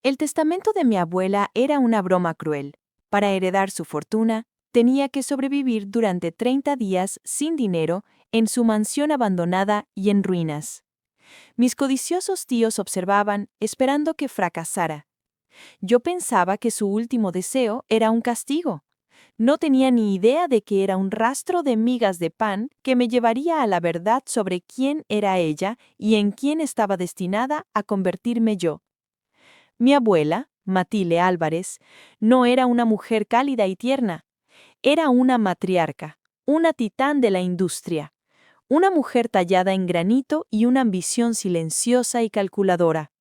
El testamento de mi abuela era una broma cruel. Para heredar su fortuna, tenía que sobrevivir durante 30 días sin dinero en su mansión abandonada y en ruinas. Mis codiciosos tíos observaban, esperando que fracasara. Yo pensaba que su último deseo era un castigo. No tenía ni idea de que era un rastro de migas de pan que me llevaría a la verdad sobre quién era ella y en quién estaba destinada a convertirme yo. Mi abuela, Matilde Álvarez, no era una mujer cálida y tierna. Era una matriarca, una titán de la industria, una mujer tallada en granito y una ambición silenciosa y calculadora.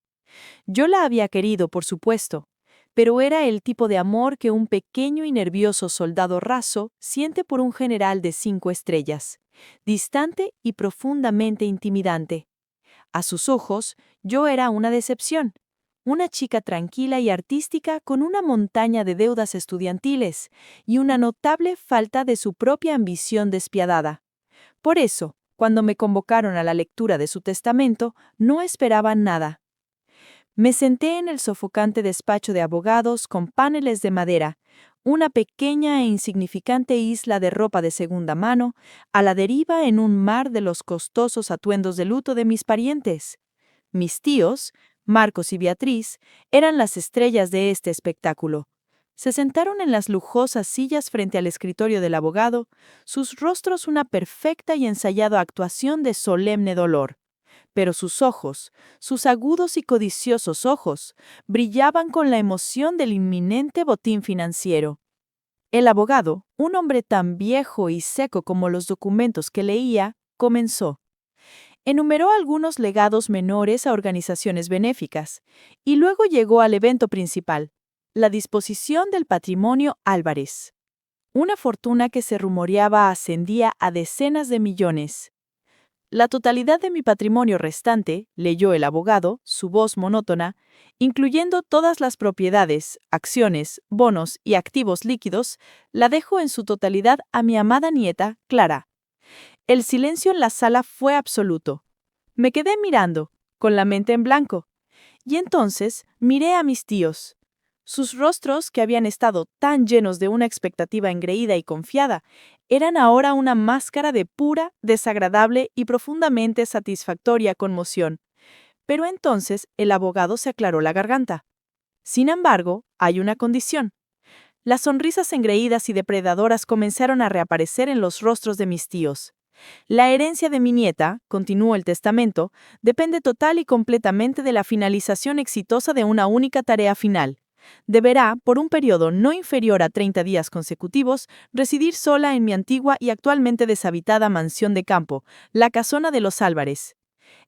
Yo la había querido, por supuesto, pero era el tipo de amor que un pequeño y nervioso soldado raso siente por un general de 5 estrellas, distante y profundamente intimidante. A sus ojos, yo era una decepción, una chica tranquila y artística con una montaña de deudas estudiantiles y una notable falta de su propia ambición despiadada. Por eso, cuando me convocaron a la lectura de su testamento, no esperaban nada. Me senté en el sofocante despacho de abogados con paneles de madera, una pequeña e insignificante isla de ropa de segunda mano, a la deriva en un mar de los costosos atuendos de luto de mis parientes. Mis tíos, Marcos y Beatriz, eran las estrellas de este espectáculo. Se sentaron en las lujosas sillas frente al escritorio del abogado, sus rostros una perfecta y ensayada actuación de solemne dolor. Pero sus agudos y codiciosos ojos, brillaban con la emoción del inminente botín financiero. El abogado, un hombre tan viejo y seco como los documentos que leía, comenzó. Enumeró algunos legados menores a organizaciones benéficas, y luego llegó al evento principal, la disposición del patrimonio Álvarez. Una fortuna que se rumoreaba ascendía a decenas de millones. La totalidad de mi patrimonio restante, leyó el abogado, su voz monótona, incluyendo todas las propiedades, acciones, bonos y activos líquidos, la dejo en su totalidad a mi amada nieta, Clara. El silencio en la sala fue absoluto. Me quedé mirando, con la mente en blanco, y entonces miré a mis tíos. Sus rostros, que habían estado tan llenos de una expectativa engreída y confiada, eran ahora una máscara de pura, desagradable y profundamente satisfactoria conmoción. Pero entonces el abogado se aclaró la garganta. Sin embargo, hay una condición. Las sonrisas engreídas y depredadoras comenzaron a reaparecer en los rostros de mis tíos. La herencia de mi nieta, continuó el testamento, depende total y completamente de la finalización exitosa de una única tarea final. Deberá, por un periodo no inferior a 30 días consecutivos, residir sola en mi antigua y actualmente deshabitada mansión de campo, la casona de los Álvarez.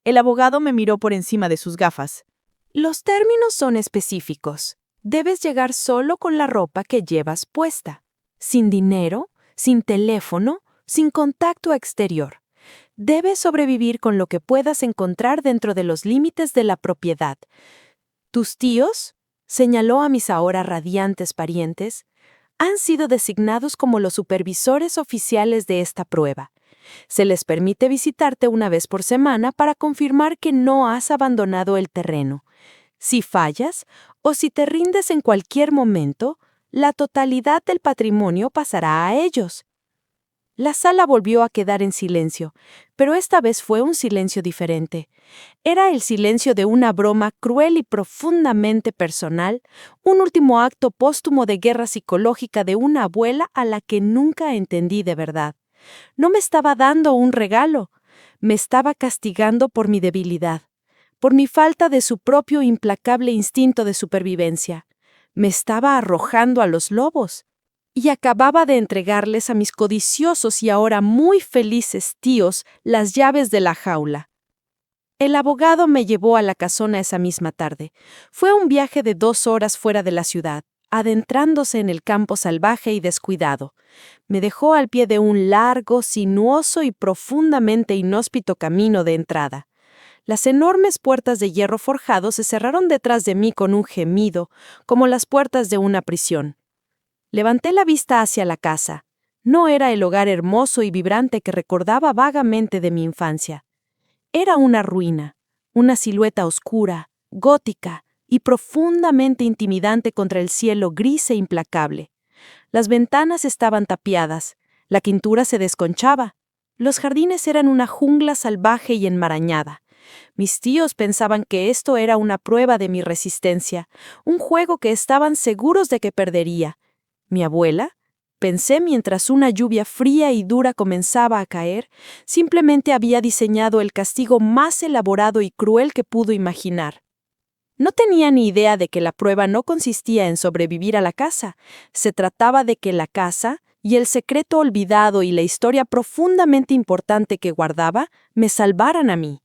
El abogado me miró por encima de sus gafas. Los términos son específicos. Debes llegar solo con la ropa que llevas puesta, sin dinero, sin teléfono, sin contacto exterior. Debes sobrevivir con lo que puedas encontrar dentro de los límites de la propiedad. ¿Tus tíos?, señaló a mis ahora radiantes parientes, han sido designados como los supervisores oficiales de esta prueba. Se les permite visitarte una vez por semana para confirmar que no has abandonado el terreno. Si fallas o si te rindes en cualquier momento, la totalidad del patrimonio pasará a ellos. La sala volvió a quedar en silencio, pero esta vez fue un silencio diferente. Era el silencio de una broma cruel y profundamente personal, un último acto póstumo de guerra psicológica de una abuela a la que nunca entendí de verdad. No me estaba dando un regalo, me estaba castigando por mi debilidad, por mi falta de su propio implacable instinto de supervivencia. Me estaba arrojando a los lobos. Y acababa de entregarles a mis codiciosos y ahora muy felices tíos las llaves de la jaula. El abogado me llevó a la casona esa misma tarde. Fue un viaje de 2 horas fuera de la ciudad, adentrándose en el campo salvaje y descuidado. Me dejó al pie de un largo, sinuoso y profundamente inhóspito camino de entrada. Las enormes puertas de hierro forjado se cerraron detrás de mí con un gemido, como las puertas de una prisión. Levanté la vista hacia la casa. No era el hogar hermoso y vibrante que recordaba vagamente de mi infancia. Era una ruina, una silueta oscura, gótica y profundamente intimidante contra el cielo gris e implacable. Las ventanas estaban tapiadas, la quintura se desconchaba. Los jardines eran una jungla salvaje y enmarañada. Mis tíos pensaban que esto era una prueba de mi resistencia, un juego que estaban seguros de que perdería. Mi abuela, pensé mientras una lluvia fría y dura comenzaba a caer, simplemente había diseñado el castigo más elaborado y cruel que pudo imaginar. No tenía ni idea de que la prueba no consistía en sobrevivir a la casa. Se trataba de que la casa, y el secreto olvidado y la historia profundamente importante que guardaba, me salvaran a mí.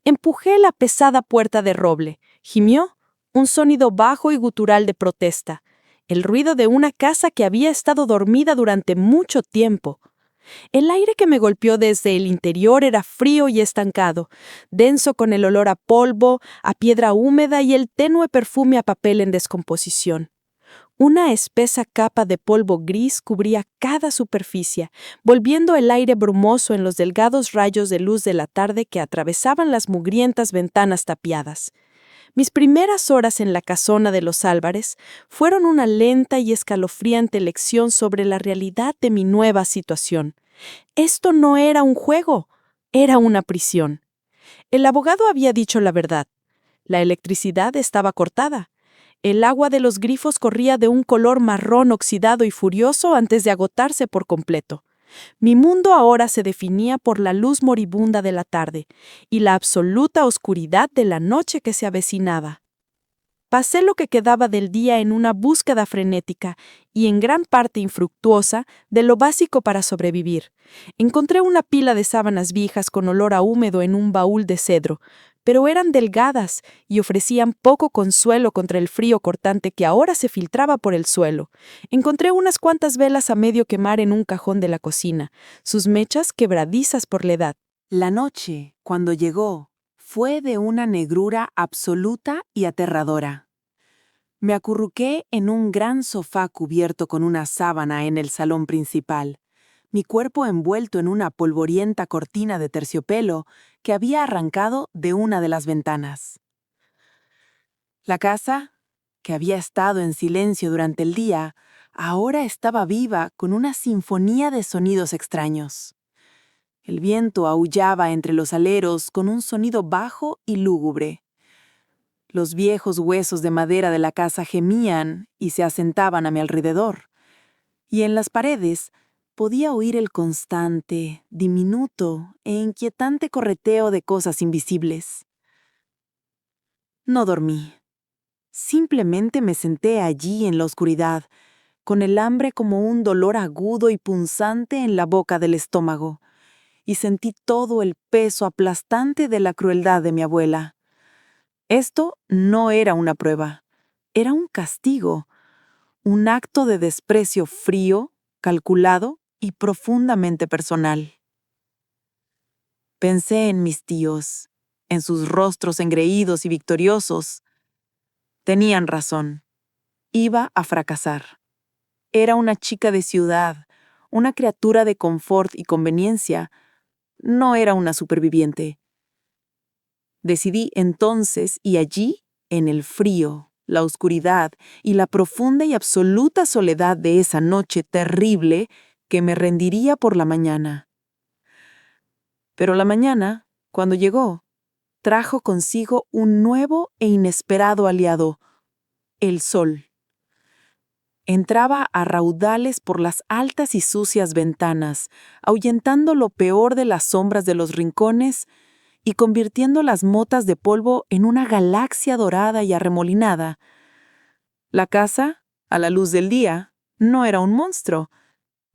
Empujé la pesada puerta de roble. Gimió, un sonido bajo y gutural de protesta, el ruido de una casa que había estado dormida durante mucho tiempo. El aire que me golpeó desde el interior era frío y estancado, denso con el olor a polvo, a piedra húmeda y el tenue perfume a papel en descomposición. Una espesa capa de polvo gris cubría cada superficie, volviendo el aire brumoso en los delgados rayos de luz de la tarde que atravesaban las mugrientas ventanas tapiadas. Mis primeras horas en la casona de los Álvarez fueron una lenta y escalofriante lección sobre la realidad de mi nueva situación. Esto no era un juego, era una prisión. El abogado había dicho la verdad. La electricidad estaba cortada. El agua de los grifos corría de un color marrón oxidado y furioso antes de agotarse por completo. Mi mundo ahora se definía por la luz moribunda de la tarde y la absoluta oscuridad de la noche que se avecinaba. Pasé lo que quedaba del día en una búsqueda frenética y en gran parte infructuosa de lo básico para sobrevivir. Encontré una pila de sábanas viejas con olor a húmedo en un baúl de cedro, pero eran delgadas y ofrecían poco consuelo contra el frío cortante que ahora se filtraba por el suelo. Encontré unas cuantas velas a medio quemar en un cajón de la cocina, sus mechas quebradizas por la edad. La noche, cuando llegó, fue de una negrura absoluta y aterradora. Me acurruqué en un gran sofá cubierto con una sábana en el salón principal, mi cuerpo envuelto en una polvorienta cortina de terciopelo que había arrancado de una de las ventanas. La casa, que había estado en silencio durante el día, ahora estaba viva con una sinfonía de sonidos extraños. El viento aullaba entre los aleros con un sonido bajo y lúgubre. Los viejos huesos de madera de la casa gemían y se asentaban a mi alrededor, y en las paredes podía oír el constante, diminuto e inquietante correteo de cosas invisibles. No dormí. Simplemente me senté allí en la oscuridad, con el hambre como un dolor agudo y punzante en la boca del estómago, y sentí todo el peso aplastante de la crueldad de mi abuela. Esto no era una prueba, era un castigo, un acto de desprecio frío, calculado y profundamente personal. Pensé en mis tíos, en sus rostros engreídos y victoriosos. Tenían razón. Iba a fracasar. Era una chica de ciudad, una criatura de confort y conveniencia. No era una superviviente. Decidí entonces, y allí, en el frío, la oscuridad y la profunda y absoluta soledad de esa noche terrible, que me rendiría por la mañana. Pero la mañana, cuando llegó, trajo consigo un nuevo e inesperado aliado, el sol. Entraba a raudales por las altas y sucias ventanas, ahuyentando lo peor de las sombras de los rincones y convirtiendo las motas de polvo en una galaxia dorada y arremolinada. La casa, a la luz del día, no era un monstruo.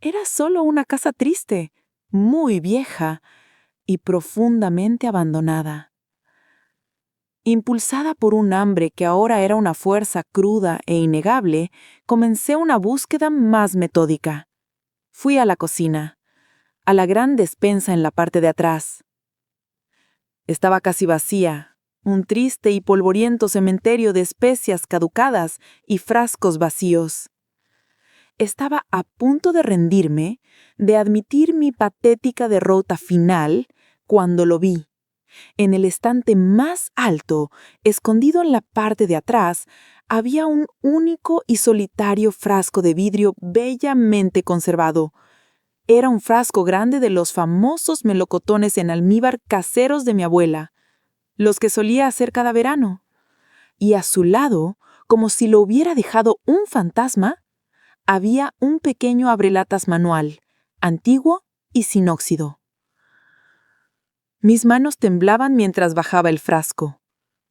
Era solo una casa triste, muy vieja y profundamente abandonada. Impulsada por un hambre que ahora era una fuerza cruda e innegable, comencé una búsqueda más metódica. Fui a la cocina, a la gran despensa en la parte de atrás. Estaba casi vacía, un triste y polvoriento cementerio de especias caducadas y frascos vacíos. Estaba a punto de rendirme, de admitir mi patética derrota final, cuando lo vi. En el estante más alto, escondido en la parte de atrás, había un único y solitario frasco de vidrio bellamente conservado. Era un frasco grande de los famosos melocotones en almíbar caseros de mi abuela, los que solía hacer cada verano. Y a su lado, como si lo hubiera dejado un fantasma, había un pequeño abrelatas manual, antiguo y sin óxido. Mis manos temblaban mientras bajaba el frasco.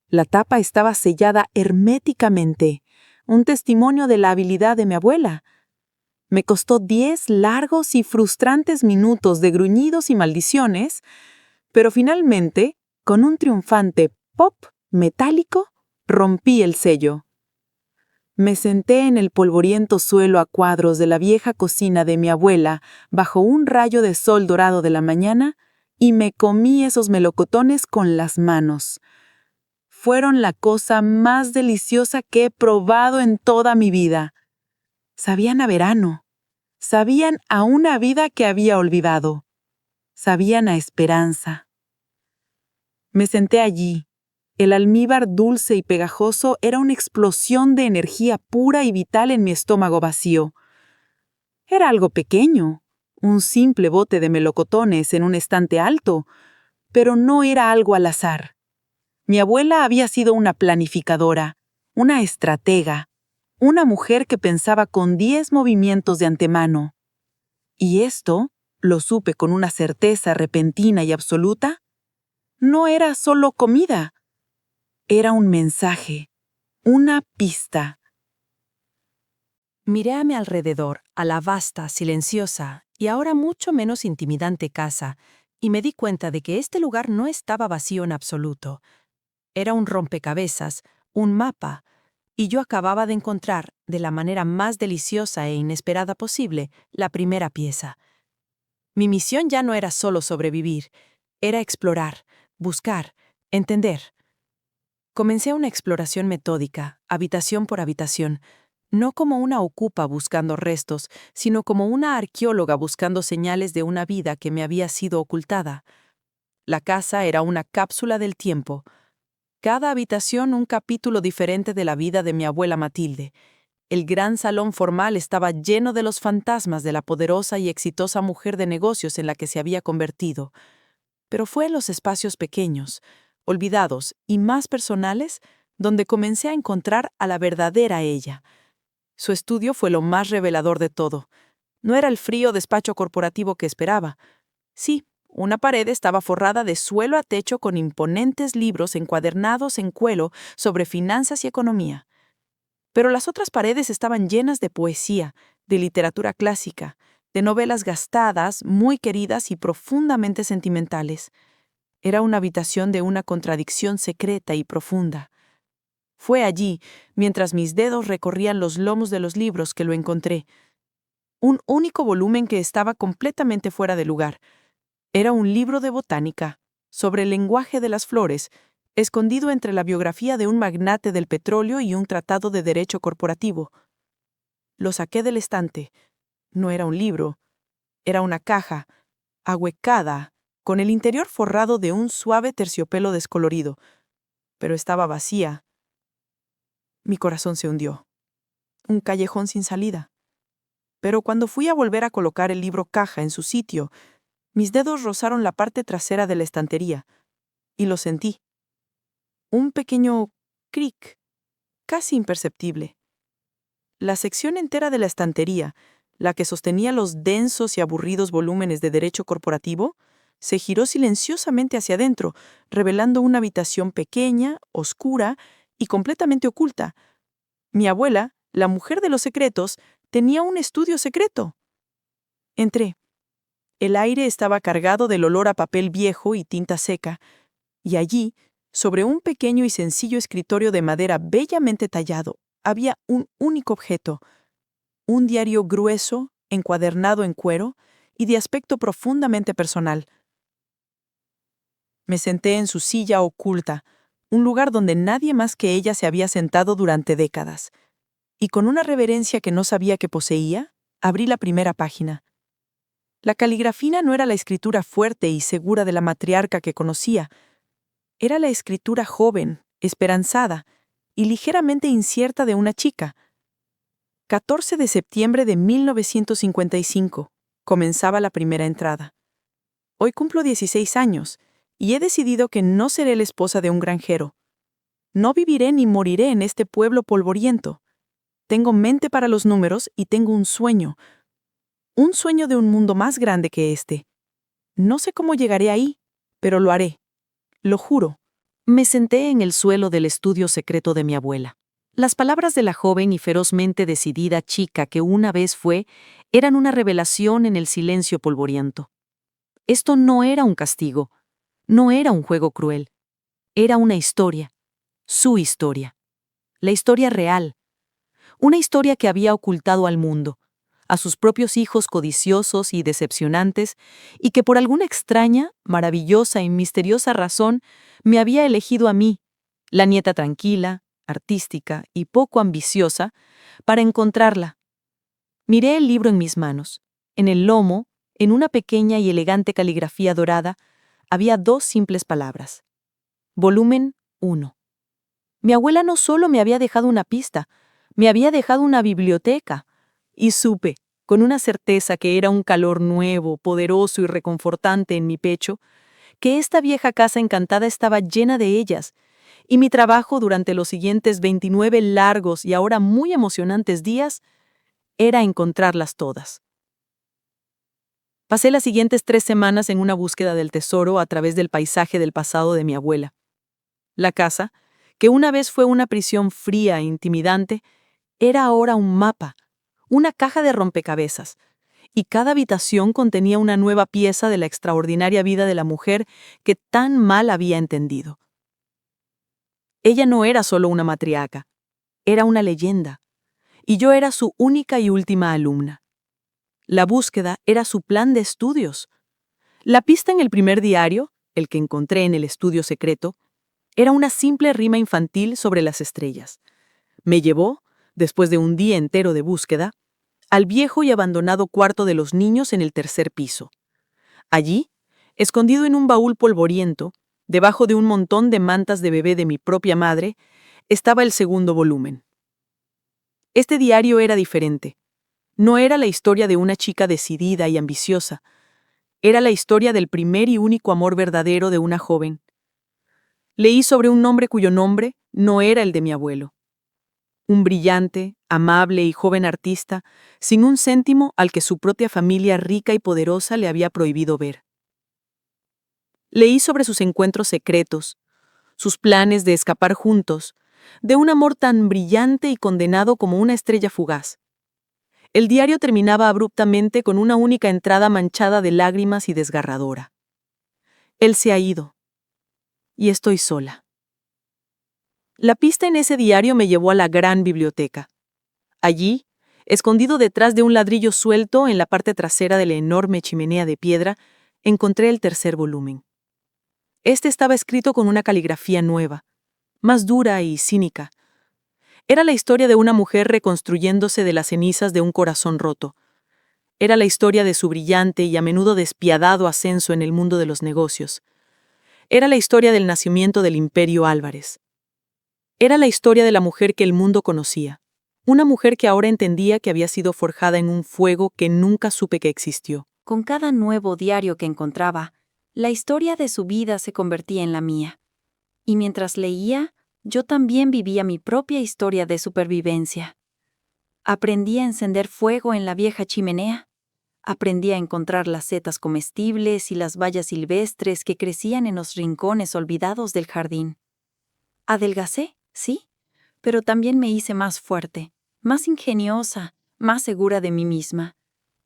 La tapa estaba sellada herméticamente, un testimonio de la habilidad de mi abuela. Me costó 10 largos y frustrantes minutos de gruñidos y maldiciones, pero finalmente, con un triunfante pop metálico, rompí el sello. Me senté en el polvoriento suelo a cuadros de la vieja cocina de mi abuela, bajo un rayo de sol dorado de la mañana, y me comí esos melocotones con las manos. Fueron la cosa más deliciosa que he probado en toda mi vida. Sabían a verano. Sabían a una vida que había olvidado. Sabían a esperanza. Me senté allí. El almíbar dulce y pegajoso era una explosión de energía pura y vital en mi estómago vacío. Era algo pequeño, un simple bote de melocotones en un estante alto, pero no era algo al azar. Mi abuela había sido una planificadora, una estratega, una mujer que pensaba con 10 movimientos de antemano. Y esto, lo supe con una certeza repentina y absoluta, no era solo comida. Era un mensaje, una pista. Miré a mi alrededor, a la vasta, silenciosa y ahora mucho menos intimidante casa, y me di cuenta de que este lugar no estaba vacío en absoluto. Era un rompecabezas, un mapa, y yo acababa de encontrar, de la manera más deliciosa e inesperada posible, la primera pieza. Mi misión ya no era solo sobrevivir, era explorar, buscar, entender. Comencé una exploración metódica, habitación por habitación, no como una ocupa buscando restos, sino como una arqueóloga buscando señales de una vida que me había sido ocultada. La casa era una cápsula del tiempo. Cada habitación un capítulo diferente de la vida de mi abuela Matilde. El gran salón formal estaba lleno de los fantasmas de la poderosa y exitosa mujer de negocios en la que se había convertido. Pero fue en los espacios pequeños, olvidados y más personales, donde comencé a encontrar a la verdadera ella. Su estudio fue lo más revelador de todo. No era el frío despacho corporativo que esperaba. Sí, una pared estaba forrada de suelo a techo con imponentes libros encuadernados en cuero sobre finanzas y economía. Pero las otras paredes estaban llenas de poesía, de literatura clásica, de novelas gastadas, muy queridas y profundamente sentimentales. Era una habitación de una contradicción secreta y profunda. Fue allí, mientras mis dedos recorrían los lomos de los libros, que lo encontré. Un único volumen que estaba completamente fuera de lugar. Era un libro de botánica, sobre el lenguaje de las flores, escondido entre la biografía de un magnate del petróleo y un tratado de derecho corporativo. Lo saqué del estante. No era un libro, era una caja, ahuecada, con el interior forrado de un suave terciopelo descolorido, pero estaba vacía. Mi corazón se hundió. Un callejón sin salida. Pero cuando fui a volver a colocar el libro caja en su sitio, mis dedos rozaron la parte trasera de la estantería, y lo sentí. Un pequeño cric, casi imperceptible. La sección entera de la estantería, la que sostenía los densos y aburridos volúmenes de derecho corporativo, se giró silenciosamente hacia adentro, revelando una habitación pequeña, oscura y completamente oculta. Mi abuela, la mujer de los secretos, tenía un estudio secreto. Entré. El aire estaba cargado del olor a papel viejo y tinta seca, y allí, sobre un pequeño y sencillo escritorio de madera bellamente tallado, había un único objeto, un diario grueso, encuadernado en cuero y de aspecto profundamente personal. Me senté en su silla oculta, un lugar donde nadie más que ella se había sentado durante décadas, y con una reverencia que no sabía que poseía, abrí la primera página. La caligrafía no era la escritura fuerte y segura de la matriarca que conocía, Era la escritura joven, esperanzada y ligeramente incierta de una chica. 14 de septiembre de 1955. Comenzaba la primera entrada. Hoy cumplo 16 años y he decidido que no seré la esposa de un granjero. No viviré ni moriré en este pueblo polvoriento. Tengo mente para los números y tengo un sueño de un mundo más grande que este. No sé cómo llegaré ahí, pero lo haré. Lo juro. Me senté en el suelo del estudio secreto de mi abuela. Las palabras de la joven y ferozmente decidida chica que una vez fue eran una revelación en el silencio polvoriento. Esto no era un castigo, no era un juego cruel. Era una historia, su historia. La historia real. Una historia que había ocultado al mundo, a sus propios hijos codiciosos y decepcionantes, y que por alguna extraña, maravillosa y misteriosa razón me había elegido a mí, la nieta tranquila, artística y poco ambiciosa, para encontrarla. Miré el libro en mis manos. En el lomo, en una pequeña y elegante caligrafía dorada, había 2 simples palabras. Volumen 1. Mi abuela no solo me había dejado una pista, me había dejado una biblioteca. Y supe, con una certeza que era un calor nuevo, poderoso y reconfortante en mi pecho, que esta vieja casa encantada estaba llena de ellas, y mi trabajo durante los siguientes 29 largos y ahora muy emocionantes días era encontrarlas todas. Pasé las siguientes 3 semanas en una búsqueda del tesoro a través del paisaje del pasado de mi abuela. La casa, que una vez fue una prisión fría e intimidante, era ahora un mapa, una caja de rompecabezas, y cada habitación contenía una nueva pieza de la extraordinaria vida de la mujer que tan mal había entendido. Ella no era solo una matriarca, era una leyenda, y yo era su única y última alumna. La búsqueda era su plan de estudios. La pista en el primer diario, el que encontré en el estudio secreto, era una simple rima infantil sobre las estrellas. Me llevó, después de un día entero de búsqueda, al viejo y abandonado cuarto de los niños en el 3er piso. Allí, escondido en un baúl polvoriento, debajo de un montón de mantas de bebé de mi propia madre, estaba el segundo volumen. Este diario era diferente. No era la historia de una chica decidida y ambiciosa. Era la historia del primer y único amor verdadero de una joven. Leí sobre un hombre cuyo nombre no era el de mi abuelo. Un brillante, amable y joven artista, sin un céntimo al que su propia familia rica y poderosa le había prohibido ver. Leí sobre sus encuentros secretos, sus planes de escapar juntos, de un amor tan brillante y condenado como una estrella fugaz. El diario terminaba abruptamente con una única entrada manchada de lágrimas y desgarradora. Él se ha ido, y estoy sola. La pista en ese diario me llevó a la gran biblioteca. Allí, escondido detrás de un ladrillo suelto en la parte trasera de la enorme chimenea de piedra, encontré el 3er volumen. Este estaba escrito con una caligrafía nueva, más dura y cínica. Era la historia de una mujer reconstruyéndose de las cenizas de un corazón roto. Era la historia de su brillante y a menudo despiadado ascenso en el mundo de los negocios. Era la historia del nacimiento del Imperio Álvarez. Era la historia de la mujer que el mundo conocía. Una mujer que ahora entendía que había sido forjada en un fuego que nunca supe que existió. Con cada nuevo diario que encontraba, la historia de su vida se convertía en la mía. Y mientras leía, yo también vivía mi propia historia de supervivencia. Aprendí a encender fuego en la vieja chimenea. Aprendí a encontrar las setas comestibles y las bayas silvestres que crecían en los rincones olvidados del jardín. Adelgacé, sí, pero también me hice más fuerte, más ingeniosa, más segura de mí misma.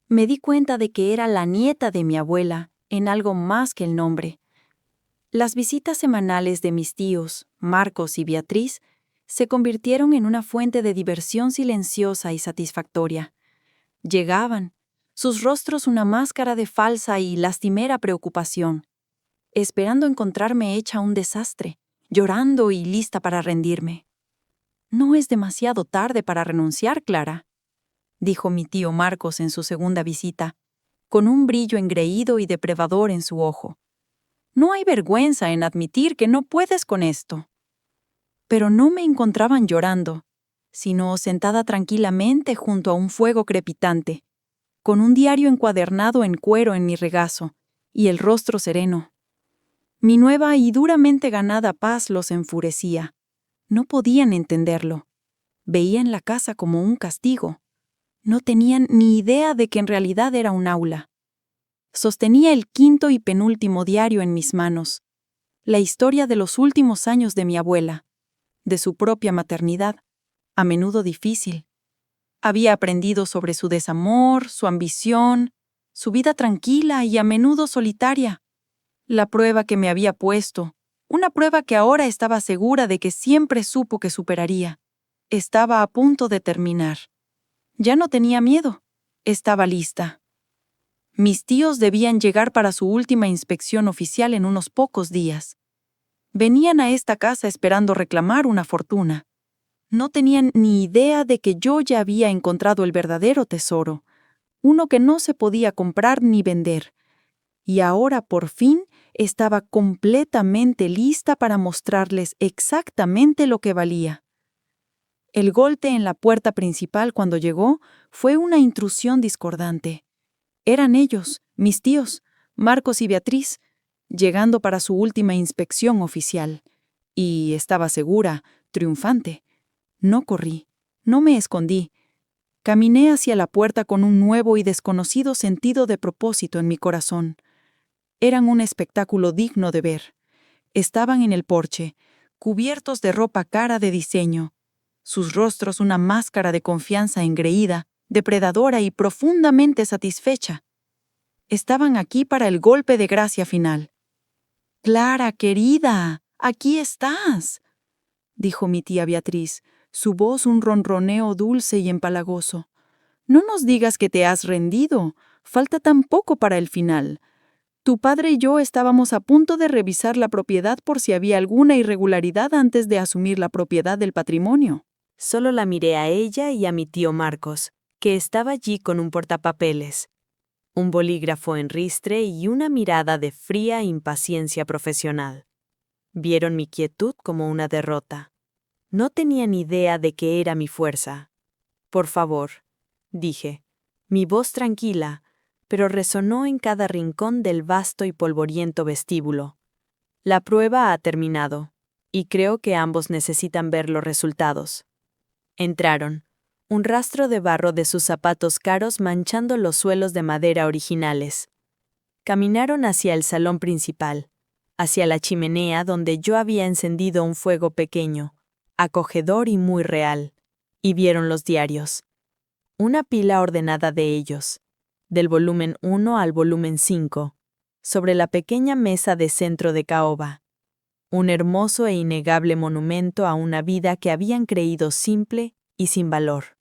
Me di cuenta de que era la nieta de mi abuela, en algo más que el nombre. Las visitas semanales de mis tíos, Marcos y Beatriz, se convirtieron en una fuente de diversión silenciosa y satisfactoria. Llegaban, sus rostros una máscara de falsa y lastimera preocupación, esperando encontrarme hecha un desastre, llorando y lista para rendirme. «No es demasiado tarde para renunciar, Clara», dijo mi tío Marcos en su segunda visita, con un brillo engreído y depredador en su ojo. No hay vergüenza en admitir que no puedes con esto. Pero no me encontraban llorando, sino sentada tranquilamente junto a un fuego crepitante, con un diario encuadernado en cuero en mi regazo y el rostro sereno. Mi nueva y duramente ganada paz los enfurecía. No podían entenderlo. Veían la casa como un castigo. No tenían ni idea de que en realidad era un aula. Sostenía el quinto y penúltimo diario en mis manos, la historia de los últimos años de mi abuela, de su propia maternidad, a menudo difícil. Había aprendido sobre su desamor, su ambición, su vida tranquila y a menudo solitaria. La prueba que me había puesto, una prueba que ahora estaba segura de que siempre supo que superaría, estaba a punto de terminar. Ya no tenía miedo, estaba lista. Mis tíos debían llegar para su última inspección oficial en unos pocos días. Venían a esta casa esperando reclamar una fortuna. No tenían ni idea de que yo ya había encontrado el verdadero tesoro, uno que no se podía comprar ni vender, y ahora por fin estaba completamente lista para mostrarles exactamente lo que valía. El golpe en la puerta principal cuando llegó fue una intrusión discordante. Eran ellos, mis tíos, Marcos y Beatriz, llegando para su última inspección oficial. Y estaba segura, triunfante. No corrí, no me escondí. Caminé hacia la puerta con un nuevo y desconocido sentido de propósito en mi corazón. Eran un espectáculo digno de ver. Estaban en el porche, cubiertos de ropa cara de diseño, sus rostros una máscara de confianza engreída, depredadora y profundamente satisfecha. Estaban aquí para el golpe de gracia final. «Clara, querida, aquí estás», dijo mi tía Beatriz, su voz un ronroneo dulce y empalagoso. «No nos digas que te has rendido, falta tan poco para el final. Tu padre y yo estábamos a punto de revisar la propiedad por si había alguna irregularidad antes de asumir la propiedad del patrimonio». Solo la miré a ella y a mi tío Marcos, que estaba allí con un portapapeles, un bolígrafo en ristre y una mirada de fría impaciencia profesional. Vieron mi quietud como una derrota. No tenían idea de qué era mi fuerza. «Por favor», dije, mi voz tranquila, pero resonó en cada rincón del vasto y polvoriento vestíbulo. «La prueba ha terminado, y creo que ambos necesitan ver los resultados». Entraron, un rastro de barro de sus zapatos caros manchando los suelos de madera originales. Caminaron hacia el salón principal, hacia la chimenea donde yo había encendido un fuego pequeño, acogedor y muy real, y vieron los diarios. Una pila ordenada de ellos, del volumen 1 al volumen 5, sobre la pequeña mesa de centro de caoba. Un hermoso e innegable monumento a una vida que habían creído simple y sin valor.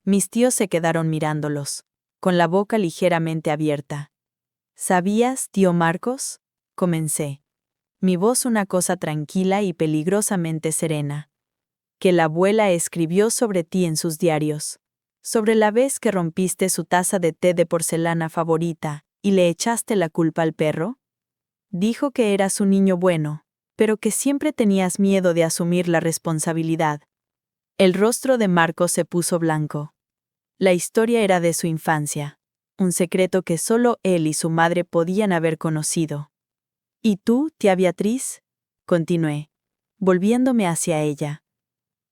Mis tíos se quedaron mirándolos, con la boca ligeramente abierta. «¿Sabías, tío Marcos?», comencé, mi voz una cosa tranquila y peligrosamente serena, «que la abuela escribió sobre ti en sus diarios, sobre la vez que rompiste su taza de té de porcelana favorita y le echaste la culpa al perro? Dijo que eras un niño bueno, pero que siempre tenías miedo de asumir la responsabilidad». El rostro de Marcos se puso blanco. La historia era de su infancia, un secreto que solo él y su madre podían haber conocido. «¿Y tú, tía Beatriz?», continué, volviéndome hacia ella,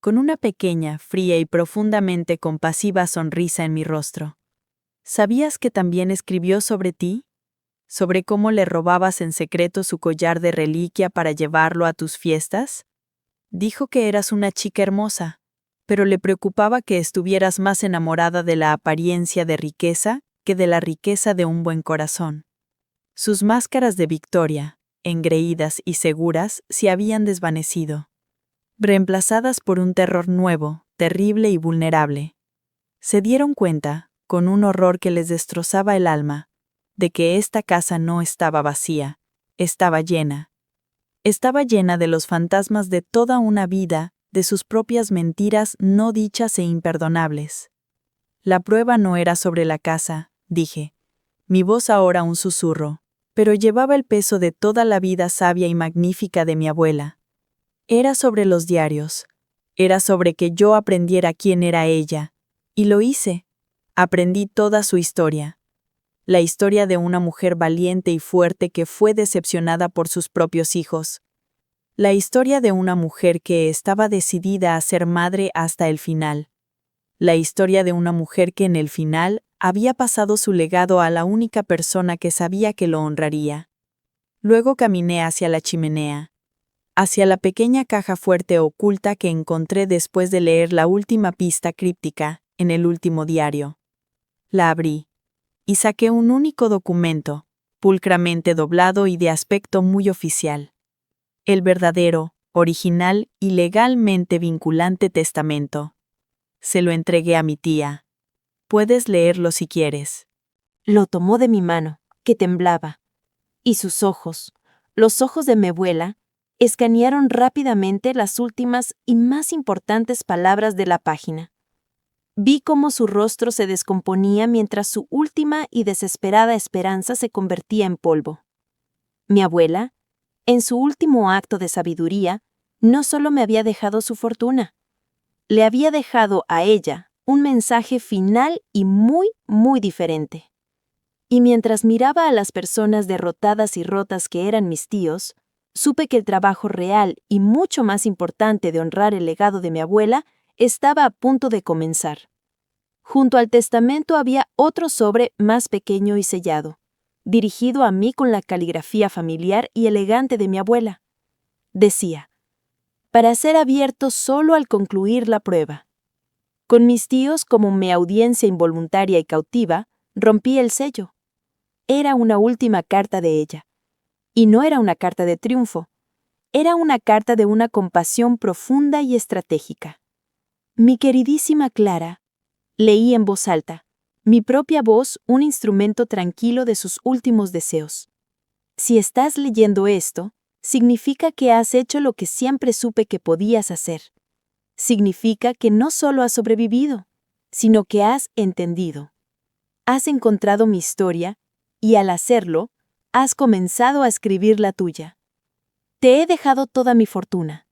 con una pequeña, fría y profundamente compasiva sonrisa en mi rostro. «¿Sabías que también escribió sobre ti? ¿Sobre cómo le robabas en secreto su collar de reliquia para llevarlo a tus fiestas? Dijo que eras una chica hermosa, pero le preocupaba que estuvieras más enamorada de la apariencia de riqueza que de la riqueza de un buen corazón». Sus máscaras de victoria, engreídas y seguras, se habían desvanecido, reemplazadas por un terror nuevo, terrible y vulnerable. Se dieron cuenta, con un horror que les destrozaba el alma, de que esta casa no estaba vacía, estaba llena. Estaba llena de los fantasmas de toda una vida, de sus propias mentiras no dichas e imperdonables. La prueba no era sobre la casa, dije, mi voz ahora un susurro, pero llevaba el peso de toda la vida sabia y magnífica de mi abuela. Era sobre los diarios. Era sobre que yo aprendiera quién era ella. Y lo hice. Aprendí toda su historia. La historia de una mujer valiente y fuerte que fue decepcionada por sus propios hijos. La historia de una mujer que estaba decidida a ser madre hasta el final. La historia de una mujer que en el final había pasado su legado a la única persona que sabía que lo honraría. Luego caminé hacia la chimenea, hacia la pequeña caja fuerte oculta que encontré después de leer la última pista críptica en el último diario. La abrí y saqué un único documento, pulcramente doblado y de aspecto muy oficial. El verdadero, original y legalmente vinculante testamento. Se lo entregué a mi tía. Puedes leerlo si quieres. Lo tomó de mi mano, que temblaba, y sus ojos, los ojos de mi abuela, escanearon rápidamente las últimas y más importantes palabras de la página. Vi cómo su rostro se descomponía mientras su última y desesperada esperanza se convertía en polvo. Mi abuela, en su último acto de sabiduría, no solo me había dejado su fortuna, le había dejado a ella un mensaje final y muy, muy diferente. Y mientras miraba a las personas derrotadas y rotas que eran mis tíos, supe que el trabajo real y mucho más importante de honrar el legado de mi abuela estaba a punto de comenzar. Junto al testamento había otro sobre más pequeño y sellado, dirigido a mí con la caligrafía familiar y elegante de mi abuela. Decía: para ser abierto solo al concluir la prueba. Con mis tíos como mi audiencia involuntaria y cautiva, rompí el sello. Era una última carta de ella. Y no era una carta de triunfo. Era una carta de una compasión profunda y estratégica. Mi queridísima Clara, leí en voz alta, mi propia voz un instrumento tranquilo de sus últimos deseos. Si estás leyendo esto, significa que has hecho lo que siempre supe que podías hacer. Significa que no solo has sobrevivido, sino que has entendido. Has encontrado mi historia y al hacerlo, has comenzado a escribir la tuya. Te he dejado toda mi fortuna.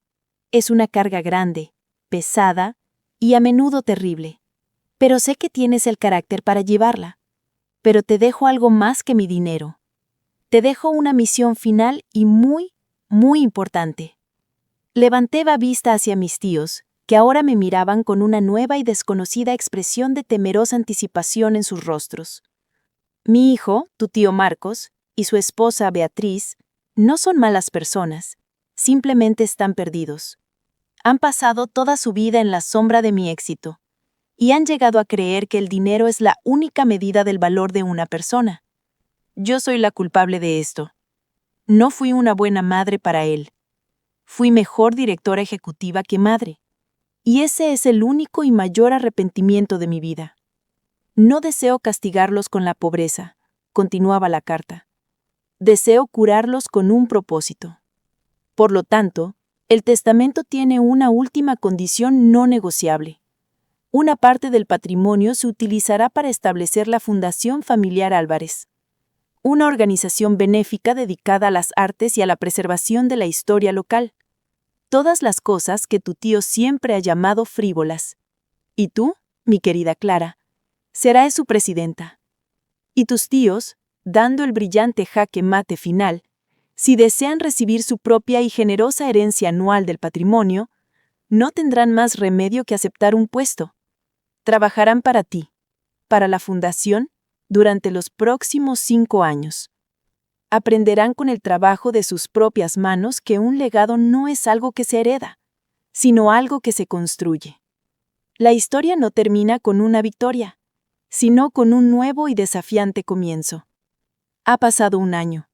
Es una carga grande, pesada y a menudo terrible. Pero sé que tienes el carácter para llevarla. Pero te dejo algo más que mi dinero. Te dejo una misión final y muy, muy importante. Levanté la vista hacia mis tíos, que ahora me miraban con una nueva y desconocida expresión de temerosa anticipación en sus rostros. Mi hijo, tu tío Marcos, y su esposa Beatriz, no son malas personas, simplemente están perdidos. Han pasado toda su vida en la sombra de mi éxito, y han llegado a creer que el dinero es la única medida del valor de una persona. Yo soy la culpable de esto. No fui una buena madre para él. Fui mejor directora ejecutiva que madre. Y ese es el único y mayor arrepentimiento de mi vida. No deseo castigarlos con la pobreza, continuaba la carta. Deseo curarlos con un propósito. Por lo tanto, el testamento tiene una última condición no negociable. Una parte del patrimonio se utilizará para establecer la Fundación Familiar Álvarez, una organización benéfica dedicada a las artes y a la preservación de la historia local. Todas las cosas que tu tío siempre ha llamado frívolas. Y tú, mi querida Clara, serás su presidenta. Y tus tíos, dando el brillante jaque mate final, si desean recibir su propia y generosa herencia anual del patrimonio, no tendrán más remedio que aceptar un puesto. Trabajarán para ti, para la fundación, durante los próximos 5 años. Aprenderán con el trabajo de sus propias manos que un legado no es algo que se hereda, sino algo que se construye. La historia no termina con una victoria, sino con un nuevo y desafiante comienzo. Ha pasado 1 año.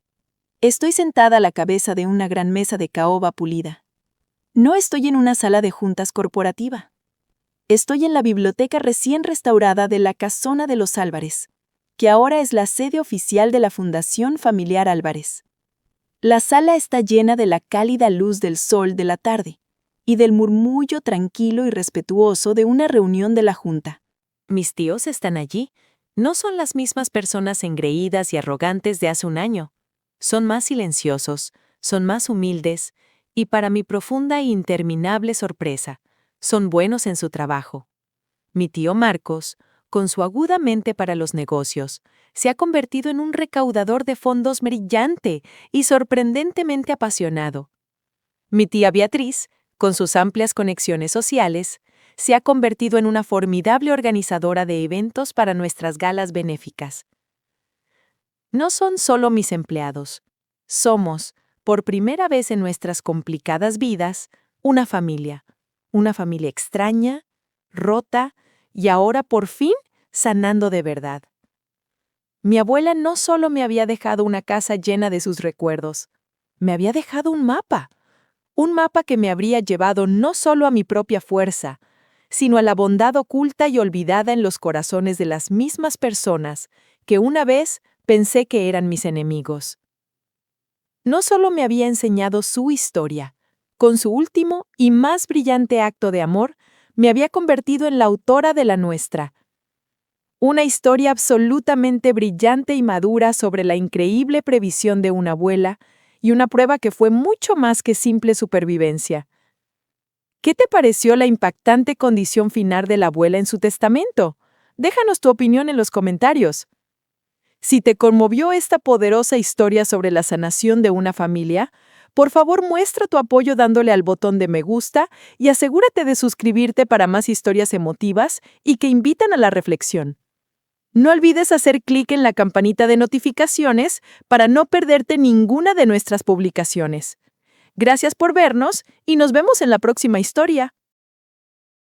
Estoy sentada a la cabeza de una gran mesa de caoba pulida. No estoy en una sala de juntas corporativa. Estoy en la biblioteca recién restaurada de la Casona de los Álvarez, que ahora es la sede oficial de la Fundación Familiar Álvarez. La sala está llena de la cálida luz del sol de la tarde y del murmullo tranquilo y respetuoso de una reunión de la Junta. Mis tíos están allí. No son las mismas personas engreídas y arrogantes de hace 1 año. Son más silenciosos, son más humildes, y para mi profunda e interminable sorpresa, son buenos en su trabajo. Mi tío Marcos, con su aguda mente para los negocios, se ha convertido en un recaudador de fondos brillante y sorprendentemente apasionado. Mi tía Beatriz, con sus amplias conexiones sociales, se ha convertido en una formidable organizadora de eventos para nuestras galas benéficas. No son solo mis empleados. Somos, por primera vez en nuestras complicadas vidas, una familia. Una familia extraña, rota y ahora por fin sanando de verdad. Mi abuela no solo me había dejado una casa llena de sus recuerdos, me había dejado un mapa que me habría llevado no solo a mi propia fuerza, sino a la bondad oculta y olvidada en los corazones de las mismas personas que una vez pensé que eran mis enemigos. No solo me había enseñado su historia, con su último y más brillante acto de amor, me había convertido en la autora de la nuestra. Una historia absolutamente brillante y madura sobre la increíble previsión de una abuela y una prueba que fue mucho más que simple supervivencia. ¿Qué te pareció la impactante condición final de la abuela en su testamento? Déjanos tu opinión en los comentarios. Si te conmovió esta poderosa historia sobre la sanación de una familia, por favor muestra tu apoyo dándole al botón de me gusta y asegúrate de suscribirte para más historias emotivas y que invitan a la reflexión. No olvides hacer clic en la campanita de notificaciones para no perderte ninguna de nuestras publicaciones. Gracias por vernos y nos vemos en la próxima historia.